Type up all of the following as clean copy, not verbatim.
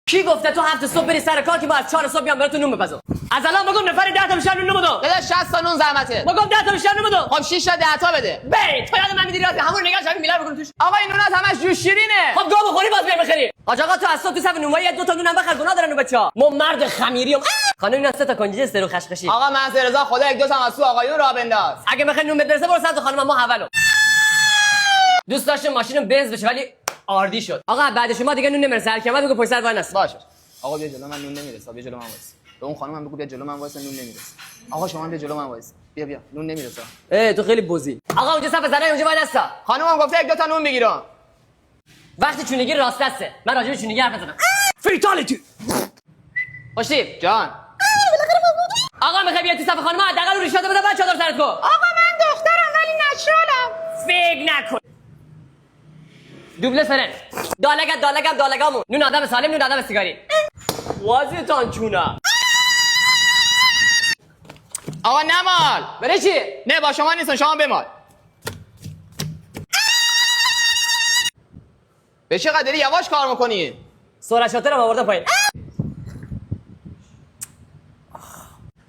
کی گفته تو 7 صبح بری سر کار که ما از 4 صبح بیام براتون نون بپزم؟ از الان بگم نفر 10 تا بیشتر نون بدو. داداش 60 تا نون زحمته. بگم 10 تا بیشتر نون بدو. خب 6 تا 10 تا بده. برید. تو یاد من میدی راست همون نگاش همین میلر بکنم توش. آقا این نونات همش جوش شیرینه. خب گام بخوری باز بیا بخری. حاج آقا تو از صبح تو صف نونوایی 2 تا نونم بخر گناه دارن بچا. ما مرد خمیریم. خانم اینا 3 تا کنجد سرو خشخشی. آقا منصور رضا خدا یک دو تا از تو آقایون راه بنداز. اگه بخیر نون بدرسه برو سمت خانم ما حولو. دوست داشتم ماشینم بنز بشه ولی آردی شد. آقا بعد شما دیگه نون نمیرسه. هر کی اومد بگو پشت سر وای نست. باشه. آقا بیا جلو من نون نمیرسه. بیا جلو من وایس. به اون خانم هم بگو بیا جلو من وایس نون نمیرسه. آقا شما بیا جلو من وایس. بیا نون نمیرسه. تو خیلی بوزی. آقا اونجا صف زنه اونجا وای نستا. خانمم گفته یک دو تا نون بگیرم. وقتی چونگی راست دسته. من راجع به چونگی حرف نزنم. فیتالیتی. خوشتیپ جان. آقا میخوای بیای تو صف خانم حداقل رو ریشاته بده بعد چادر سرت کو. آقا من دخترم ولی نچرالم. فکر نکن. دوبله فرن. دالگمون. نون آدم سالم نون آدم سیگاری. واضحتان چونا. آقا نمال. برای چی؟ نه با شما نیستم شما بمال. به چه قدری یواش کار میکنی؟ سرعت شاترم آوردم پایین.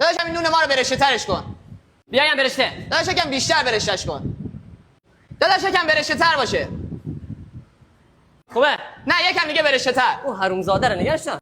داداش همین نون ما رو برشته ترش کن. بیایم برشته. داداش یکم بیشتر برشتش کن. داداش یکم برشته تر باشه. خوبه؟ نه یکم دیگه برشته تر. او حرومزاده رو نگاش دار.